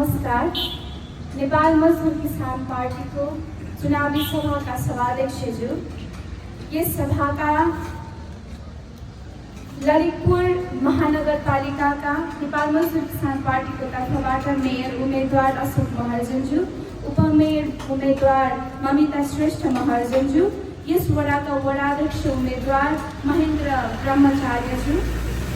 नमस्कार। नेपाल मजदुर किसान पार्टीको चुनावी सभाका सभाध्यक्षज्यू, यस सभाका ललितपुर महानगरपालिकाका नेपाल मजदुर किसान पार्टीको तर्फबाट मेयर उम्मेदवार अशोक महर्जनज्यू, उपमेयर उम्मेदवार ममिता श्रेष्ठ महर्जनज्यू, यस वडाका वडाध्यक्ष उम्मेदवार महेन्द्र ब्रह्मचार्यज्यू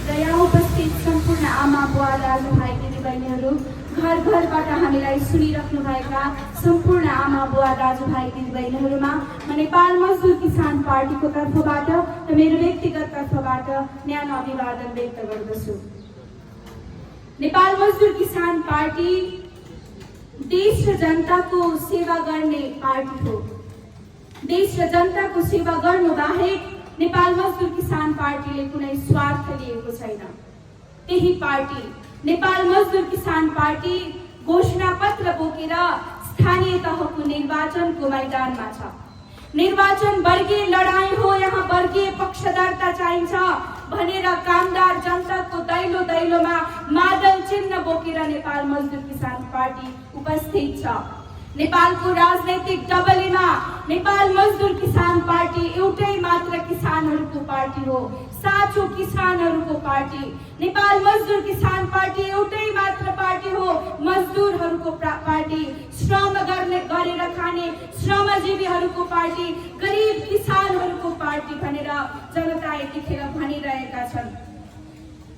र यहाँ उपस्थित सम्पूर्ण आमा बुवा दाजुभाइ दिदीबहिनीहरू, घर घरबाट हामीलाई सुनिराख्नुभएका सम्पूर्ण आमा बुवा दाजुभाइ दिदीबहिनीहरूमा म नेपाल मजदुर किसान पार्टीको तर्फबाट र मेरो व्यक्तिगत तर्फबाट न्यानो अभिवादन व्यक्त गर्दछु। नेपाल मजदुर किसान पार्टी देश र जनताको सेवा गर्ने पार्टी हो। देश र जनताको सेवा गर्नु बाहेक नेपाल मजदुर किसान पार्टीले कुनै स्वार्थ लिएको छैन। त्यही पार्टी नेपाल मजदुर किसान पार्टी घोषणा पत्र बोकेर स्थानीय तहको निर्वाचनको मैदानमा छ। निर्वाचन वर्गीय लडाई हो, यहाँ वर्गीय पक्षधरता चाहिन्छ भनेर कामदार जनताको दैलो दैलोमा मादल चिन्ह बोकेर नेपाल मजदुर किसान पार्टी उपस्थित छ। नेपालको राजनैतिक डबलीमा नेपाल मजदुर किसान पार्टी एउटै मात्र किसानहरूको पार्टी हो, साचो किसानहरूको पार्टी। नेपाल मजदुर किसान पार्टी एउटै मात्र पार्टी हो, मजदुरहरूको पार्टी, श्रम गरेर खाने श्रमजीवीहरूको पार्टी, गरिब किसानहरूको पार्टी भनेर जनता यतिखेर भनिरहेका छन्।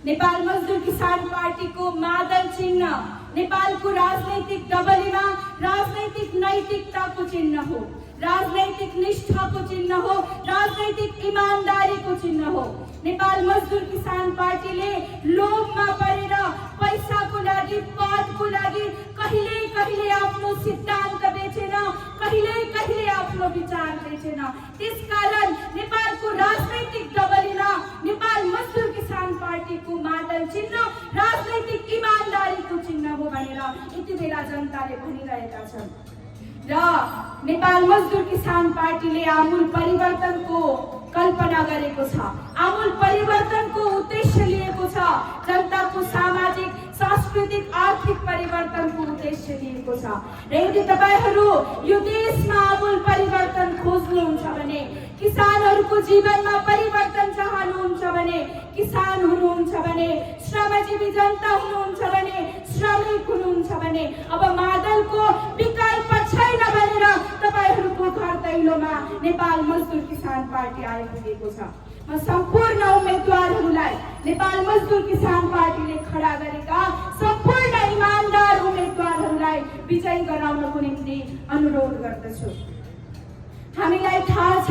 नेपाल मजदुर किसान पार्टीको मादल चिन्ह नेपालको राजनैतिक डबलीमा राजनैतिक नैतिकताको चिन्ह हो, राजनैतिक निष्ठाको चिन्ह हो, राजनैतिक इमानदारीको चिन्ह हो। नेपाल मजदुर किसान पार्टीले लोभमा परेर पैसाको लागि, पदको लागि कहिले कहिले आफ्नो सिद्धान्त बेचेन, कहिले कहिले आफ्नो विचार बेचेन। त्यसकारण नेपालको राजनैतिक डबलीमा नेपाल मजदुर किसान पार्टीको मादल चिन्ह राजनैतिक इमानदारीको चिन्ह हो भनेर यति बेला जनताले भनिरहेका छन्। र नेपाल मजदुर किसान पार्टीले आमूल परिवर्तनको कल्पना गरेको छ, आमूल परिवर्तनको उद्देश्य लिएको छ, जनताको सामाजिक सांस्कृतिक आर्थिक परिवर्तनको उद्देश्य लिएको छ। र यदि तपाईहरू यो देशमा आमूल परिवर्तन खोज्नुहुन्छ भने, किसानहरूको जीवनमा परिवर्तन चाहनुहुन्छ भने, किसान हुनुहुन्छ भने, श्रमजीवी जनता हुनुहुन्छ भने, श्रमिक हुनुहुन्छ भने अब मादलको विकल्प छैन भनेर तपाईहरूको घर दैलोमा नेपाल मजदुर किसान पार्टी आइपुगेको छ। म सम्पूर्ण उम्मेदवारहरूलाई नेपाल मजदुर किसान पार्टीले खडा गरेका सम्पूर्ण इमानदार उम्मेदवारहरूलाई विजयी गराउनको निम्ति अनुरोध गर्दछु। हामीलाई थाहा छ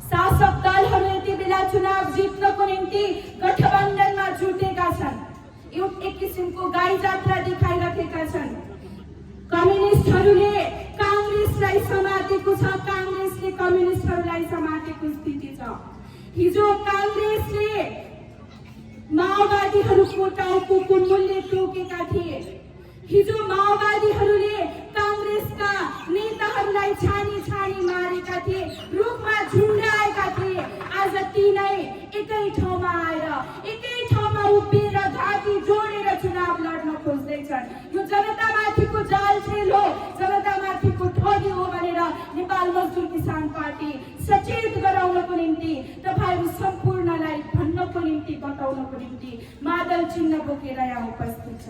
शासक दलहरू यति बेला चुनाव जित्नको निम्ति गठबन्धनमा जुटेका छन्, एक किसिमको गाई जात्रा देखाइरहेका छन्। कम्युनिस्टहरूले कांग्रेसलाई समातेको छ, कांग्रेसले कम्युनिस्टहरूलाई समातेको स्थिति छ। हिजो कांग्रेसले माओवादीहरूको टाउको मूल्य तोकेका थिए। हिजो माओवादीहरूले कांग्रेसका नेताहरूलाई छानी छानी मारेका थिए, रुखमा झुन्डाएका थिए। आज तिनै एकै ठाउँमा आएर, एकै ठाउँमा उभिएर घाँटी जोडेर चुनाव लड्न खोज्दैछन्। यो जनतामाथिको जालखेल हो, जनतामाथिको ठगी हो भनेर नेपाल मजदुर किसान पार्टी सचेत गराउनको निम्ति, तपाईहरू सम्पूर्णलाई भन्नको निम्ति, बताउनको निम्ति मादल चिन्ह बोकेर यहाँ उपस्थित छ।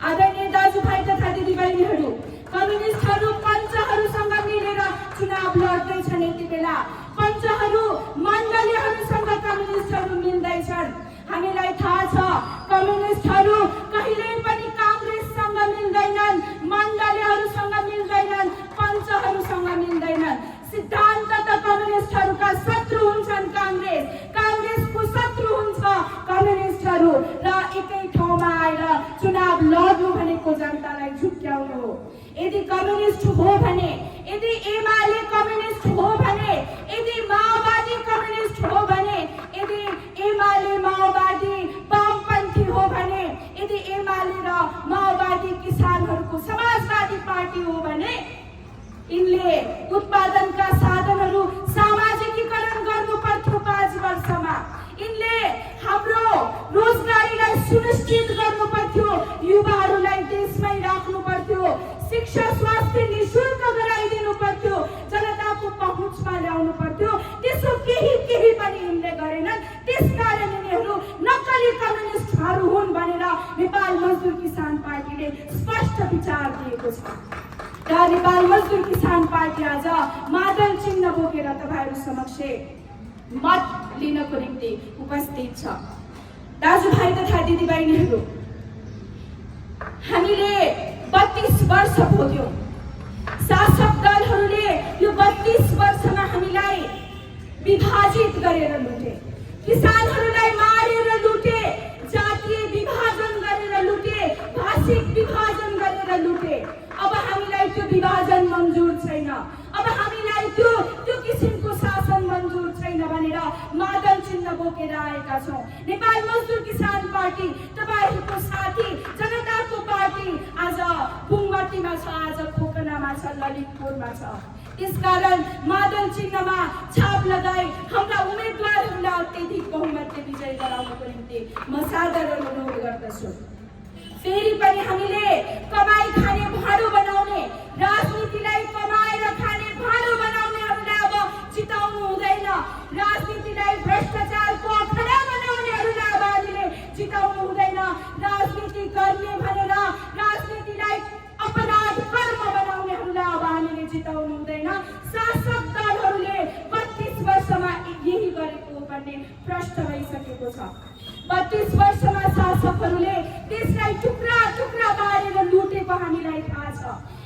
आदरणीय दाजुभाइ तथा दिदीबहिनीहरू, कम्युनिस्टहरू पञ्चहरूसँग मिलेर चुनाव लड्दैछन्। यति बेला पञ्चहरू मण्डलीहरूसँग कम्युनिस्टहरू मिल्दैछन्। हामीलाई थाहा छ कम्युनिस्टहरू कहिल्यै पनि कांग्रेससँग मिल्दैनन्, मण्डलीहरूसँग मिल्दैनन्, पञ्चहरूसँग मिल्दैनन्। सिद्धान्त त कम्युनिस्टहरूका शत्रु हुन्छन् कांग्रेस, कांग्रेसको शत्रु हुन्छ कम्युनिस्टहरू। र एकै ठाउँमा आएर चुनाव लड्नु भनेको जनतालाई झुक्क्याउनु हो। यदि कम्युनिस्ट हो भने, यदि एमाले कम्युनिस्ट हो भने, यदि माओवादी कम्युनिस्ट हो भने, यदि एमाले माओवादी वामपन्थी हो भने, यदि एमाले र माओवादी किसानहरूको समाजवादी पार्टी हो भने, यिनले उत्पादनका साधनहरू सामाजिकीकरण गर्नु पर्थ्यो 5 वर्षमा। यिनले हाम्रो रोजगारीलाई सुनिश्चित गर्नु पर्थ्यो, युवाहरूलाई देशमै राख्नु शिक्षा स्वास्थ्य निशुल्क गराइदिनु पर्थ्यो, जनताको पहुँचमा ल्याउनु पर्थ्यो। त्यसो केही पनि यिनले गरेनन्। त्यसकारण यिनीहरू नक्कली कम्युनिस्टहरू हुन् भनेर नेपाल मजदुर किसान पार्टीले स्पष्ट विचार दिएको छ। र नेपाल मजदुर किसान पार्टी आज मादल चिन्ह बोकेर तपाईहरु समक्ष मत लिनको निम्ति उपस्थित छ। दाजुभाइ तथा दिदीबहिनीहरू, हामीले 32 वर्ष भोग्यौं। शासक दलहरूले यो 32 वर्षमा हामीलाई विभाजित गरेर लुटे, किसानहरूलाई मारेर लुटे, जातीय विभाजन गरेर लुटे, भाषिक विभाजन गरेर लुटे। अब हामीलाई त्यो विभाजन मंजूर छैन, अब हामीलाई त्यो किसिमको शासन मंजूर छैन भनेर मादल चिन्ह बोकेर आएका छौं। नेपाल मजदुर किसान पार्टी तपाईहरुको साथी, जनताको पार्टी आज बुङमतीमा छ, आज खोकनामा छ, ललितपुरमा छ। त्यसकारण मादल चिन्हमा छाप लगाई हाम्रा उम्मेदवारहरूलाई अत्यधिक बहुमतले विजय गराउनको निम्ति म सादर अनुरोध गर्दछु। फेरि पनि हामीले कमाई खाने भाडो बनाउने, राजनीतिलाई कमाएर खाने भाडो बनाउनेहरूलाई अब जिताउनु हुँदैन। राजनीतिलाई भ्रष्टाचारको अखडा बनाउनेहरूलाई अब हामीले जिताउनु हुँदैन। राजनीति गर्ने भनेर राजनीतिलाई अपराध कर्म बनाउनेहरूलाई अब हामीले जिताउनु हुँदैन। शासक दलहरूले 32 वर्षमा यही गरेको भन्ने प्रश्न भइसकेको छ। 32 वर्षमा शासकहरूले देशलाई टुक्रा टुक्रा पारेर लुटेको हामीलाई थाहा छ।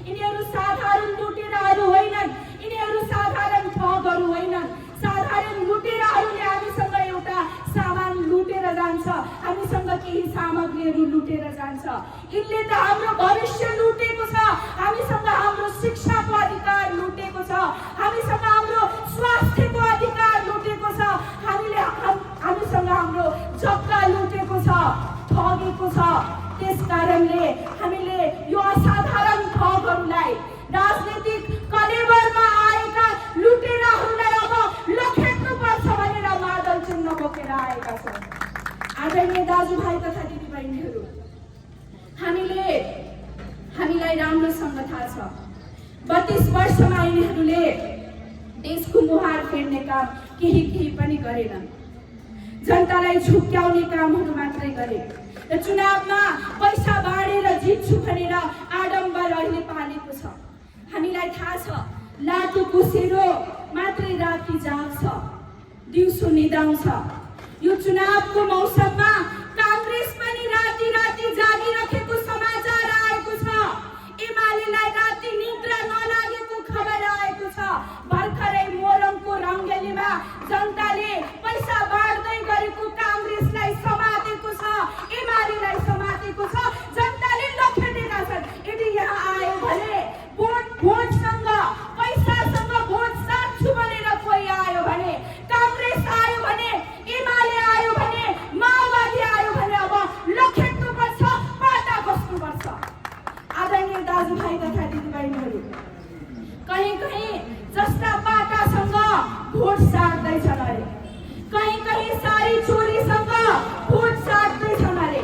यिनीहरू साधारण लुटेराहरू होइनन्, यिनीहरू साधारण ठगहरू होइनन्। साधारण लुटेराहरूले हामीसँग एउटा सामान लुटेर जान्छ, हामीसँग केही सामग्रीहरू लुटेर जान्छ। यिनले त हाम्रो भविष्य लुटेको छ, हामीसँग हाम्रो शिक्षाको अधिकार लुटेको छ, हामीसँग हाम्रो स्वास्थ्यको अधिकार लुटेको छ, हामीसँग हाम्रो जग्गा लुटेको छ, ठगेको छ। त्यसकारणले हामीले यो असाधारण ठगहरूलाई, राजनीतिक कलेवरमा आएका लुटेराहरूलाई अब लखेट्नुपर्छ भनेर मादल चिन्ह बोकेर आएका छौँ। आदरणीय दाजुभाइ तथा दिदीबहिनीहरू, हामीलाई राम्रोसँग थाहा छ 32 वर्षमा यिनीहरूले देशको मुहार फेर्ने काम केही पनि गरेनन्। जनतालाई झुक्क्याउने कामहरू मात्रै गरे र चुनावमा पैसा बाँडेर जित्छु भनेर आडम्बर अहिले पालेको छ। हामीलाई थाहा छ लाटो कोसेरो मात्रै राति जाग्छ, दिउँसो निदाउँछ। यो चुनावको मौसममा कांग्रेस पनि राति राति जागिरहेको समाचार आएको छ। एमालेलाई राति निद्रा नलागेको खबर आएको छ। भर्खरै मोरङको रङ्गेलीमा जनताले पैसा बाँड्दै गरेको कांग्रेसलाई समातेको छ, एमालेलाई समातेको छ, जनताले लखेटेका छन्। यदि यहाँ आयो भने भोटसँग पैसासँग भोट साट्छु भनेर कोही आयो भने, कांग्रेस आयो भने, एमाले आयो भने, माओवादी आयो भने अब लखेट्नुपर्छ, पाटा बस्नुपर्छ। आदरणीय दाजुभाइ तथा दिदीबहिनीहरू, कहीँ जस्ता पाटासँग भोट साट्दैछन् अरे, कहीँ सारी चोरीसँग भोट साट्दैछन् अरे,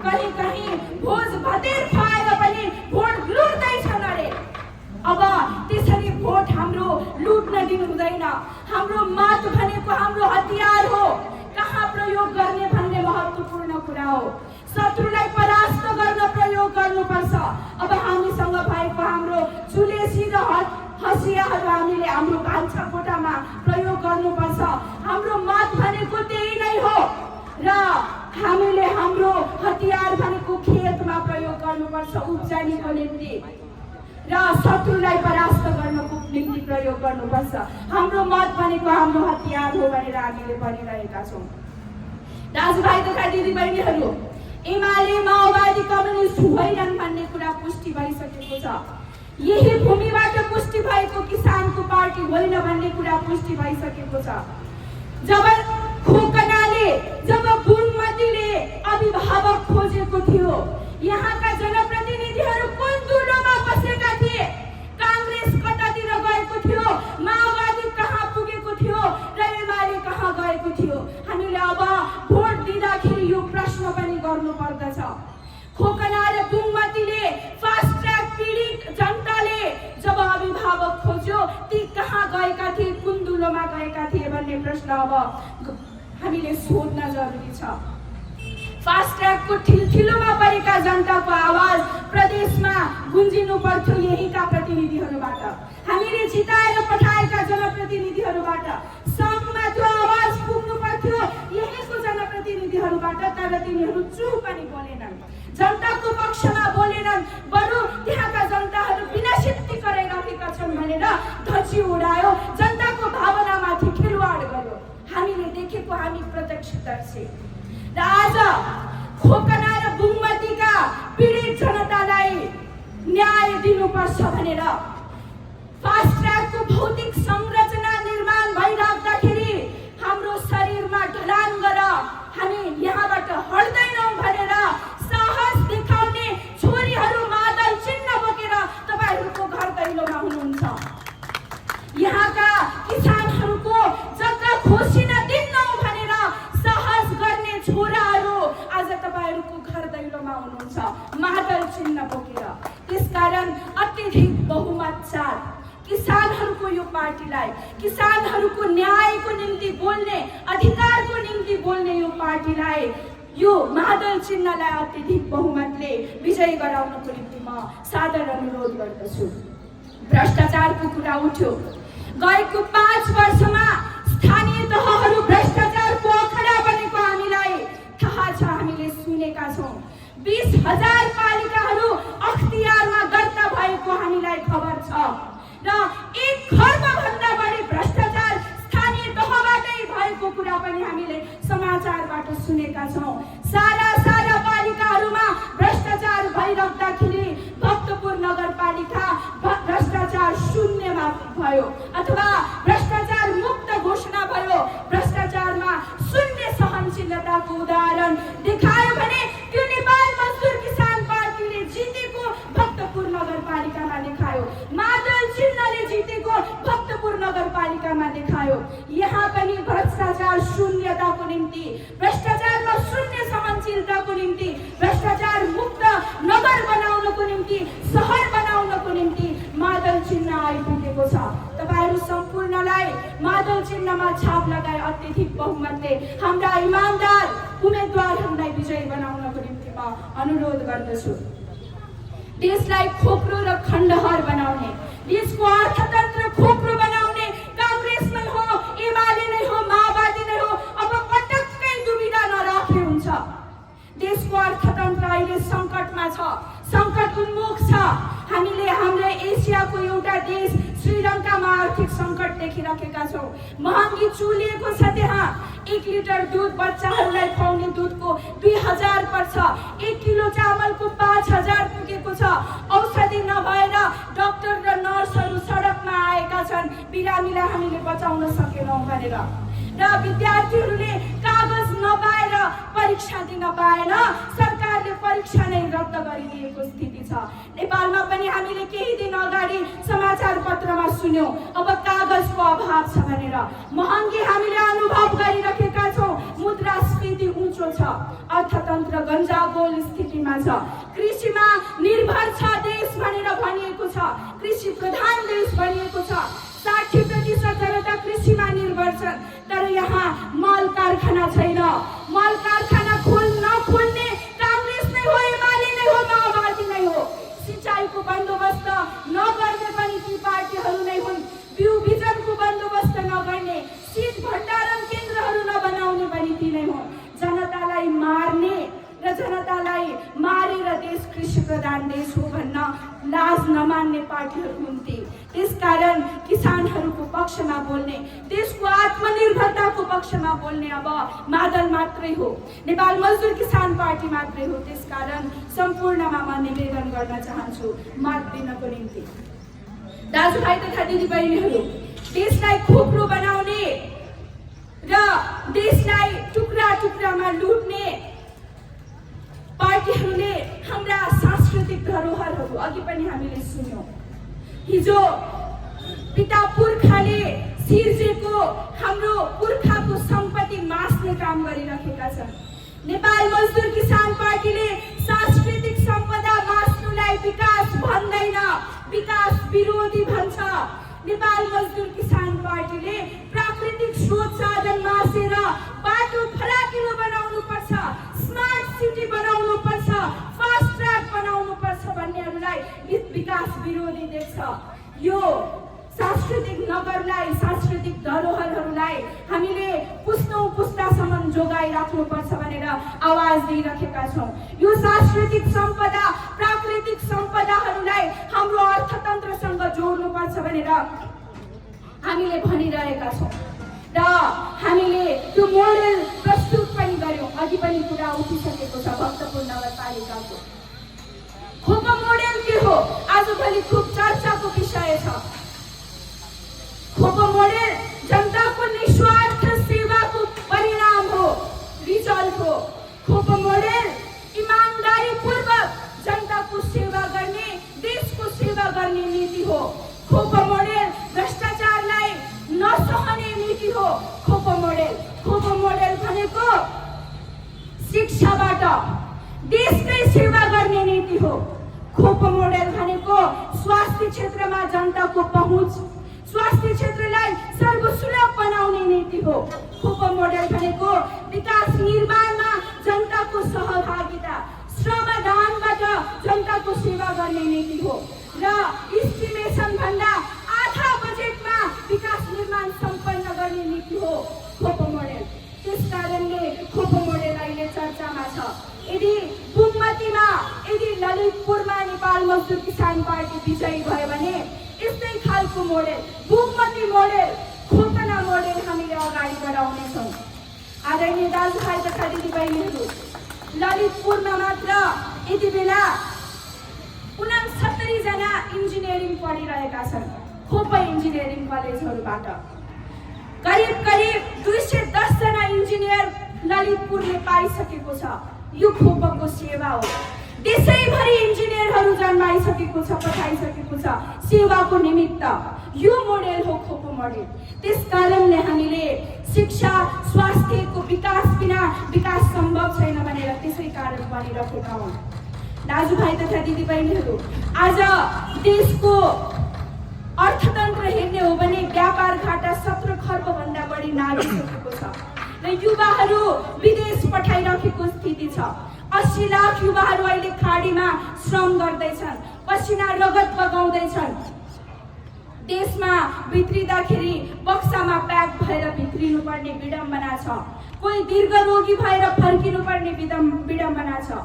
कहीँ भोज भतेर खाएर पनि भोट लुट्दैछन् अरे। अब त्यसरी भोट हाम्रो लुट्न दिनु हुँदैन। हाम्रो मत भनेको हाम्रो हतियार हो, कहाँ प्रयोग गर्ने भन्ने महत्त्वपूर्ण कुरा हो। शत्रुलाई परास्त गर्न प्रयोग गर्नुपर्छ। अब हामीसँग भएको हाम्रो जुलेसी र हसियाहरू हामीले हाम्रो भान्सा कोठामा प्रयोग गर्नुपर्छ। हाम्रो मत भनेको त्यही नै हो र हामीले हाम्रो हतियार भनेको खेतमा प्रयोग गर्नुपर्छ उब्जनीको निम्ति र शत्रुलाई परास्त गर्नको निम्ति प्रयोग गर्नुपर्छ। हाम्रो मत भनेको हाम्रो हतियार हो भनेर हामीले भनिरहेका छौँ। दाजुभाइ तथा दिदीबहिनीहरू, एमाले माओवादी कम्युनिस्ट होइनन् भन्ने कुरा पुष्टि भइसकेको छ। यही भूमिबाट पुष्टि भएको किसानको पार्टी होइन भन्ने कुरा पुष्टि भइसकेको छ। जब खोकनाले, जब बुङमतीले अभिभावक खोजेको थियो, यहाँका जनप्रतिनिधिहरू कुन दुलोमा बसेका थिए? कांग्रेस कतातिर गएको थियो, माओवादी कहाँ पुगेको थियो र एमाले कहाँ गएको थियो? हामीले अब भोट दिँदाखेरि यो प्रश्न पनि गर्नुपर्दछ। खोकना र बुङमतीले फास्ट ट्र्याक पीडित अब खोज्यो ती कहाँ गएका थिए, कुन दुलोमा गएका थिए भन्ने प्रश्न अब हामीले सोध्न जरुरी छ। फास्ट ट्र्याकको ठिलठिलोमा परेका जनताको आवाज प्रदेशमा गुन्जिनु पर्थ्यो यहीँका प्रतिनिधिहरूबाट, हामीले जिताएर पठाएका जनप्रतिनिधिहरूबाट, सङ्घमा त्यो आवाज पुग्नु पर्थ्यो यहीँको जनप्रतिनिधिहरूबाट। तर तिनीहरू चुप पनि बोलेनन्, जनताको पक्षमा बोलेनन्, बरु त्यहाँका जनताहरू विनाशित गराइराखेका छन् भनेर धज्जी उडायो, जनताको भावनामाथि खेलवाड गर्यो। हामीले देखेको, हामी प्रत्यक्षदर्शी। र आज खोकना र बुङमतीका पीडित जनतालाई न्याय दिनुपर्छ भनेर फास्ट ट्र्याकको भौतिक संरचना निर्माण भइराख्दाखेरि हाम्रो शरीरमा ढलान गर हामी यहाँबाट हट्दैनौँ भनेर साहस देखाउने छोरीहरू मादल चिन्ह बोकेर तपाईहरूको घर दैलोमा हुनुहुन्छ। यहाँका किसानहरूको जग्गा खोसिन दिन्नौ भनेर साहस गर्ने छोराहरू आज तपाईहरूको घर दैलोमा हुनुहुन्छ मादल चिन्ह बोकेर। त्यसकारण अत्यधिक बहुमत साथ किसानहरूको यो पार्टीलाई, किसानहरूको न्यायको निम्ति बोल्ने, अधिकारको निम्ति बोल्ने यो पार्टीलाई, यो मादल चिन्हलाई अत्यधिक बहुमतले विजय गराउनको निम्ति म सादर अनुरोध गर्दछु। भ्रष्टाचारको कुरा उठ्यो, गएको 5 वर्षमा स्थानीय तहहरू भ्रष्टाचारको अखडा बनेको हामीलाई थाहा छ, हामीले सुनेका छौँ। 20,000 पालिकाहरू अख्तियारमा दर्ता भएको हामीलाई खबर छ र 1 खर्ब भन्दा बढी भ्रष्टाचार स्थानीय तहबाटै भएको कुरा पनि हामीले समाचारबाट सुनेका छौँ। सारा पालिकाहरूमा भ्रष्टाचार भइराख्दाखेरि भक्तपुर नगरपालिका भ्रष्टाचार शून्यमा भयो अथवा भ्रष्टाचार मुक्त घोषणा भयो, भ्रष्टाचारमा शून्य सहनशीलताको उदाहरण देखायो भने त्यो नेपाल मजदुर किसान पार्टीले जितेको भक्तपुर नगरपालिकामा देखायो, मादल चिन्हले जितेको भक्तपुर नगरपालिकामा देखायो। यहाँ पनि भ्रष्टाचार शून्यताको निम्ति, भ्रष्टाचारमा शून्य सहनशीलताको निम्ति, भ्रष्टाचार मुक्त नगर बनाउनको निम्ति, सहर बनाउनको निम्ति मादल चिन्ह आइपुगेको छ। तपाईहरू सम्पूर्णलाई मादल चिन्हमा छाप लगाए अत्यधिक बहुमतले हाम्रा इमानदार उम्मेदवारहरूलाई विजयी बनाउनको निम्ति म अनुरोध गर्दछु। देशलाई खोक्रो र खण्डहर बनाउने, देशको अर्थतन्त्र खोक्रो बनाउने कांग्रेस नै हो, एमाले नै हो, माओवादी नै हो, अब पटक्कै दुविधा नराखे हुन्छ। देशको अर्थतन्त्र अहिले सङ्कटमा छ, सङ्कट उन्मुख छ। हामीले हाम्रो एसियाको एउटा देश श्रीलङ्कामा आर्थिक सङ्कट देखिराखेका छौँ। महँगी चुलिएको छ त्यहाँ। 1 लिटर दुध बच्चाहरूलाई खुवाउने दुधको 2000 पर्छ, 1 किलो चामलको 5000 पुगेको छ। औषधि नभएर डाक्टर र नर्सहरू सडकमा आएका छन्, बिरामीलाई हामीले बचाउन सकेनौँ भनेर। र विद्यार्थीहरूले कागज नपाएर परीक्षा दिन पाएन, सरकारले परीक्षा नै रद्द गरिदिएको स्थिति छ। नेपालमा पनि हामीले केही दिन अगाडि समाचार पत्रमा सुन्यौँ अब कागजको अभाव छ भनेर। महँगी हामीले अनुभव गरिरहेका छौँ, मुद्रास्फीति उँचो छ, अर्थतन्त्र गन्जागोल स्थितिमा छ, कृषिमा निर्भर छ देश भनेर भनिएको छ, कृषि प्रधान देश भनिएको छ। 60% जनता कृषिमा निर्भर छन्, तर यहाँ मल कारखाना छैन। मल कारखाना खोल्ने कांग्रेस नै हो, एमाले नै हो, माओवादी नै हो। सिंचाइको बन्दोबस्त नगर्ने पनि ती पार्टीहरू नै हुन्। बिउ बिजनको बन्दोबस्त नगर्ने, शीत भण्डारण केन्द्रहरू नबनाउने पनि ती नै हुन्। जनतालाई मार्ने र जनतालाई मारेर देश कृषि प्रधान देश हो भन्न लाज नमान्ने पार्टीहरू हुन्थे। त्यसकारण किसानहरूको पक्षमा बोल्ने, देशको आत्मनिर्भरताको पक्षमा बोल्ने अब मादल मात्रै हो, नेपाल मजदुर किसान पार्टी मात्रै हो। त्यसकारण सम्पूर्णमा म निवेदन गर्न चाहन्छु मत दिनको निम्ति। दाजुभाइ तथा दिदीबहिनीहरू, देशलाई खोक्रो बनाउने र देशलाई टुक्रा टुक्रामा लुट्ने पार्टीहरूले हाम्रा सांस्कृतिक धरोहरहरू अघि पनि हामीले सुन्यौँ। हिजो पिता पुर्खाले सिर्जेको हाम्रो पुर्खाको सम्पत्ति मास्ने काम गरिरहेका छन्। नेपाल मजदुर किसान पार्टीले सांस्कृतिक सम्पदा मास्नुलाई विकास भन्दैन, विकास विरोधी भन्छ। नेपाल मजदुर किसान पार्टीले प्राकृतिक स्रोत साधन मासेर बाटो फराकिलो बनाउनु पर्छ, स्मार्ट सिटी बनाउनु पर्छ, फास्ट ट्र्याक बनाउनु पर्छ भन्नेहरूलाई विकास विरोधी देख्छ। यो सांस्कृतिक नगरलाई, सांस्कृतिक धरोहरहरूलाई हामीले पुस्तौं पुस्तासम्म जोगाइराख्नु पर्छ भनेर आवाज दिइरहेका छौँ। यो सांस्कृतिक सम्पदा, प्राकृतिक सम्पदाहरूलाई हाम्रो अर्थतन्त्रसँग जोड्नुपर्छ भनेर हामीले भनिरहेका छौँ र हामीले त्यो मोडेल प्रस्तुत पनि गर्यौँ। अघि पनि कुरा उठिसकेको छ भक्तपुर नगरपालिकाको। खोपा मोडेल के हो आजभोलि खुब चर्चाको विषय छ। खोपा मोडेल जनताको निस्वार्थ सेवाको परिणाम हो, रिजल्ट हो। खोपा मोडेल ईमानदारीपूर्वक जनताको सेवा गर्ने, देशको सेवा गर्ने नीति हो। खोपा मोडेल भ्रष्टाचारलाई नसहने नीति हो। खोपा मोडेल भनेको शिक्षाबाट देशकै सेवा गर्ने नीति हो। खोपा मोडेल भनेको स्वास्थ्य क्षेत्रमा जनताको पहुँच, स्वास्थ्य क्षेत्रलाई सर्वसुलभ बनाउने नीति हो। खोपा मोडेल भनेको विकास निर्माणमा जनताको सहभागिता, श्रमदानबाट जनताको सेवा गर्ने नीति हो र इस्टिमेसन भन्दा आधा बजेटमा विकास निर्माण सम्पन्न गर्ने नीति हो खोपा मोडेल। त्यसकारणले खोपा मोडेल अहिले चर्चामा छ। यदि बुमतीमा, यदि ललितपुरमा नेपाल मजदुर किसान पार्टी विजयी भयो भने यस्तै खालको मोडेल, बुमती मोडेल, खोतना मोडेल हामीले अगाडि बढाउनेछौँ। आदरणीय दाजुभाइ तथा दिदीबहिनीहरू, ललितपुरमा मात्र यति बेला 69 जना इन्जिनियरिङ पढिरहेका छन् खोपा इन्जिनियरिङ कलेजहरूबाट। करिब 210 जना इन्जिनियर ललितपुरले पाइसकेको छ। यो खोपाको सेवा हो। देशैभरि इन्जिनियरहरू जन्माइसकेको छ, पठाइसकेको छ सेवाको निमित्त। यो मोडेल हो खोपा मोडेल। त्यसकारणले हामीले शिक्षा, स्वास्थ्यको विकास बिना विकास सम्भव छैन भनेर त्यसै कारण भनिरहेका हौँ। दाजुभाइ तथा दिदीबहिनीहरू, आज देशको अर्थतन्त्र हेर्ने हो भने व्यापार घाटा 17 खर्ब भन्दा बढी नागिसकेको छ र युवाहरू विदेश पठाइरहेको स्थिति छ। 80 लाख युवाहरू अहिले खाडीमा श्रम गर्दैछन्, पसिना रगत बगाउँदैछन्। देशमा भित्रिँदाखेरि बक्सामा प्याक भएर भित्रिनु पर्ने विडम्बना छ। कोही दीर्घ रोगी भएर फर्किनु पर्ने विडम्बना छ।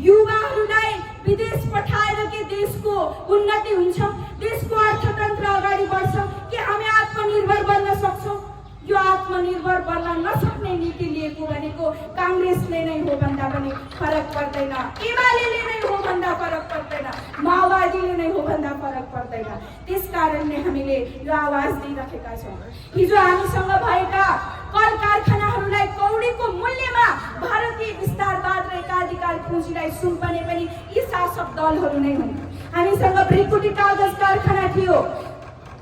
युवाहरूलाई विदेश पठाएर के देशको उन्नति हुन्छ, देशको अर्थतन्त्र अगाडि बढ्छ कि हामी आत्मनिर्भर बन्न सक्छौँ? यो आत्मनिर्भर बन्न नसक्ने नीति लिएको भनेको काङ्ग्रेसले नै हो भन्दा पनि फरक पर्दैन, एमाले नै हो भन्दा फरक पर्दैन, माओवादीले नै हो भन्दा फरक पर्दैन। त्यसकारणले हामीले यो आवाज दिइरहेका छौँ। हिजो हामीसँग भएका कल कारखानाहरूलाई कौडीको मूल्यमा भारतीय विस्तारवाद र एकाधिकार पुँजीलाई सुम्पने पनि यी शासक दलहरू नै हुन्। हामीसँग भ्रिकुटी कागज कारखाना थियो,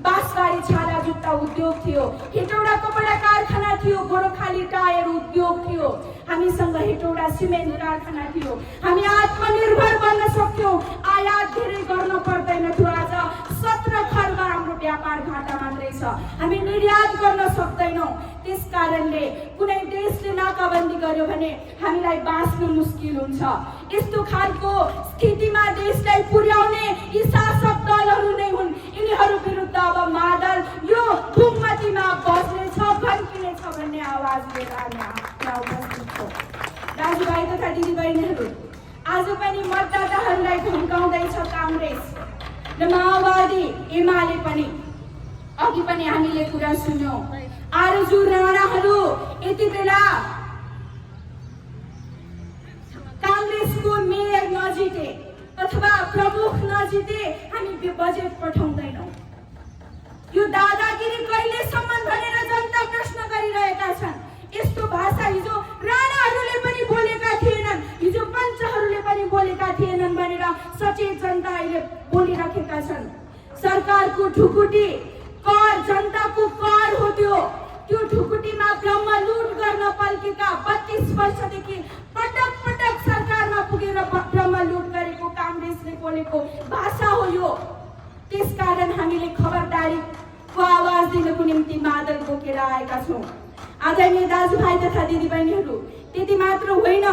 बाँसबारी छाला जुत्ता उद्योग थियो, हेटौडा कपडा कारखाना थियो, गोरखाली टायर उद्योग थियो, हामीसँग हेटौडा सिमेन्ट कारखाना थियो। हामी आत्मनिर्भर बन्न सक्थ्यौँ, आयात धेरै गर्न पर्दैन थियो। आज 17 खर्ब हाम्रो व्यापार घाटा मात्रै छ, हामी निर्यात गर्न सक्दैनौँ। त्यसकारणले कुनै देशले नाकाबन्दी गर्यो भने हामीलाई बाँच्नु मुस्किल हुन्छ। यस्तो खालको स्थितिमा देशलाई पुर्याउने यी शासक दलहरू नै हुन्। यिनीहरू विरुद्ध अब मादल यो बुमतीमा बज्नेछ, भड्किनेछ भन्ने आवाज लिएर हामी उपस्थित छौँ। दाजुभाइ तथा दिदीबहिनीहरू, आज पनि मतदाताहरूलाई धम्काउँदैछ काङ्ग्रेस र माओवादी, एमाले पनि। अघि पनि हामीले कुरा सुन्यौँ, आरजु राणाहरू यति बेला काङ्ग्रेसको मेयर नजिते अथवा प्रमुख नजिते हामी बजेट पठाउँदैनौँ। यो दादागिरी कहिलेसम्म भनेर जनता प्रश्न गरिरहेका छन्। यस्तो भाषा हिजो राणाहरूले पनि बोलेका थिएनन्, हिजो पञ्चहरूले पनि बोलेका थिएनन् भनेर सचेत जनता अहिले बोलिरहेका छन्। सरकारको ढुकुटी कर, जनताको कर हो त्यो ढुकुटीमा ब्रह्म लुट गर्न पल्केका 32 वर्षदेखि पटक पटक सरकारमा पुगेर ब्रह्म लुट गरेको काङ्ग्रेसले बोलेको भाषा हो यो। त्यसकारण हामीले खबरदारीको आवाज दिनको निम्ति मादल बोकेर आएका छौँ। आदरणीय दाजुभाइ तथा दिदीबहिनीहरू, त्यति मात्र होइन,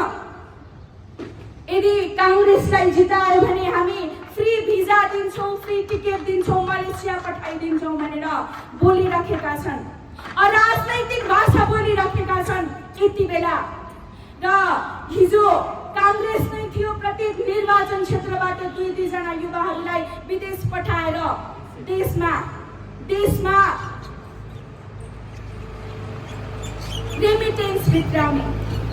यदि कांग्रेसलाई जितायो भने हामी फ्री भिजा दिन्छौँ, फ्री टिकट दिन्छौँ, मलेसिया पठाइदिन्छौँ भनेर बोलिराखेका छन्। अराजनैतिक भाषा बोलिराखेका छन् यति बेला। र हिजो कांग्रेस नै थियो प्रत्येक निर्वाचन क्षेत्रबाट 2-2 जना युवाहरूलाई विदेश पठाएर देशमा रेमिटेन्स भित्राउने,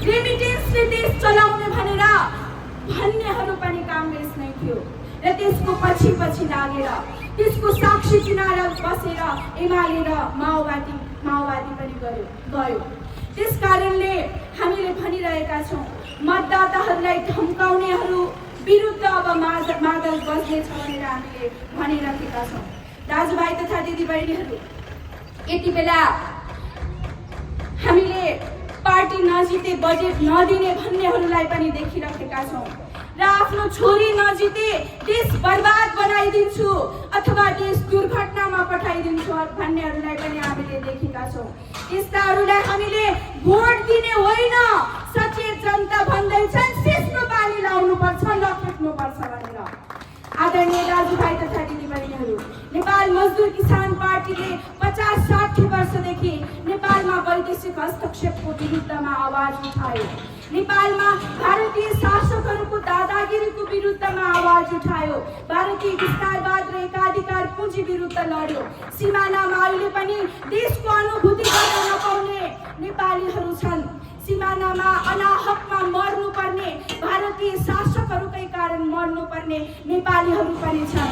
रेमिटेन्सले देश चलाउने भनेर भन्नेहरू पनि कांग्रेस नै थियो। र त्यसको पछि लागेर त्यसको साक्षी किनारा बसेर एमाले र माओवादी पनि गयो। त्यसकारणले हामीले भनिरहेका छौँ, मतदाताहरूलाई धम्काउनेहरू विरुद्ध अब मादल बज्नेछ भनेर हामीले भनिरहेका छौँ। दाजुभाइ तथा दिदीबहिनीहरू, यति बेला हामीले पार्टी नजिते बजेट नदिने भन्नेहरूलाई पनि देखिरहेका छौँ र आफ्नो छोरी नजिते देश बर्बाद बनाइदिन्छु अथवा देश दुर्घटनामा पठाइदिन्छु भन्नेहरूलाई पनि हामीले देखेका छौँ। यस्ताहरूलाई हामीले भोट दिने होइन, सचेत जनता भन्दैछन् सिस्नो पानी लाउनुपर्छ, नफेक्नुपर्छ भनेर। आदरणीय दाजुभाइ तथा दिदीबहिनीहरू, नेपाल मजदुर किसान पार्टीले 50-60 वर्षदेखि नेपालमा वैदेशिक हस्तक्षेपको विरुद्धमा आवाज उठायो। नेपालमा भारतीय शासकहरूको दादागिरीको विरुद्धमा आवाज उठायो। भारतीय विस्तारवाद र एकाधिकार पुँजी विरुद्ध लड्यो। सिमानामा अहिले पनि देशको अनुभूति गर्न नपाउने नेपालीहरू छन्। सिमानामा अनाहकमा मर्नुपर्ने, भारतीय शासकहरूकै कारण मर्नुपर्ने नेपालीहरू पनि छन्।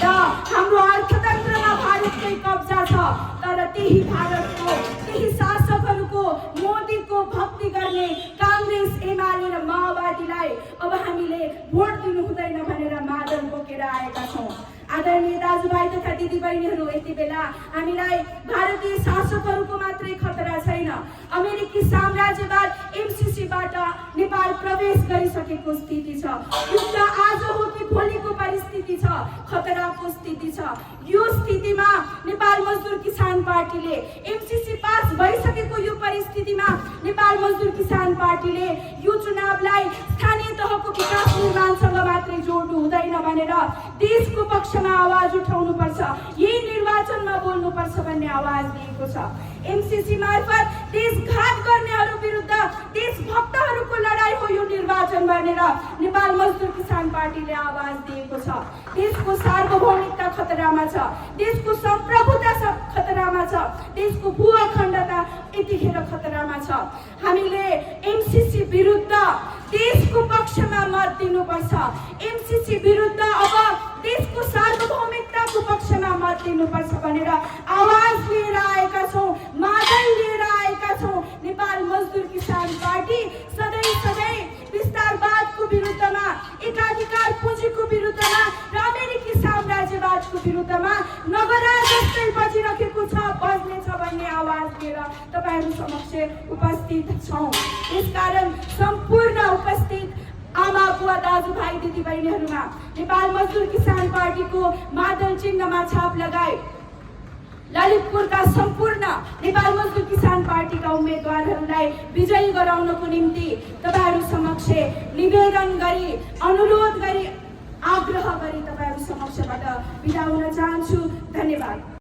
र हाम्रो अर्थतन्त्रमा भारतकै कब्जा छ, तर त्यही भारतको, त्यही शासकहरूको, मोदीको भक्ति गर्ने कांग्रेस, एमाले र माओवादीलाई अब हामीले भोट दिनु हुँदैन भनेर मादल बोकेर आएका छौँ। आदरणीय दाजुभाइ तथा दिदीबहिनीहरू, यति बेला हामीलाई भारतीय शासकहरूको मात्रै खतरा छैन, अमेरिकी साम्राज्यवाद एमसीसीबाट नेपाल प्रवेश गरिसकेको स्थिति छ। युद्ध आज हो कि भोलिको परिस्थिति छ, खतराको स्थिति छ। यो स्थितिमा नेपाल मजदुर किसान पार्टीले एमसीसी पास भइसकेको यो परिस्थितिमा नेपाल मजदुर किसान पार्टीले यो चुनावलाई स्थानीय तहको विकास निर्माणसँग मात्रै जोड्नु हुँदैन भनेर देशको पक्षमा आवाज उठाउनुपर्छ, यही निर्वाचनमा बोल्नुपर्छ भन्ने आवाज दिएको छ। एमसीसी मार्फत देशघात गर्नेहरू विरुद्ध देशभक्तहरूको लडाई हो यो निर्वाचन भनेर नेपाल मजदुर किसान पार्टीले आवाज दिएको छ। देशको सार्वभौमिकता खतरामा छ, देशको सम्प्रभुता खतरामा छ, देशको भू अखण्डता यतिखेर खतरामा छ। हामीले एमसीसी विरुद्ध देशको पक्षमा मत दिनुपर्छ। एमसीसी विरुद्ध अब देशको सार्वभौमिकताको पक्षमा मत दिनुपर्छ भनेर आवाज लिएर आएका छौँ, मादल लिएर आएका छौँ। नेपाल मजदुर किसान पार्टी सधैँ विस्तारवादको विरुद्धमा, एकाधिकार पुँजीको विरुद्धमा र अमेरिकी साम्राज्यवादको विरुद्धमा नगरा जस्तै बजिरहेको छ, बज्नेछ भन्ने आवाज लिएर तपाईँहरू समक्ष उपस्थित छौँ। यसकारण सम्पूर्ण उपस्थित आमा बुवा दाजुभाइ दिदीबहिनीहरूमा नेपाल मजदुर किसान पार्टीको मादल चिन्हमा छाप लगाए ललितपुरका सम्पूर्ण नेपाल मजदुर किसान पार्टीका उम्मेदवारहरूलाई विजयी गराउनको निम्ति तपाईँहरू समक्ष निवेदन गरी, अनुरोध गरी, आग्रह गरी तपाईँहरू समक्षबाट बिदा हुन चाहन्छु। धन्यवाद।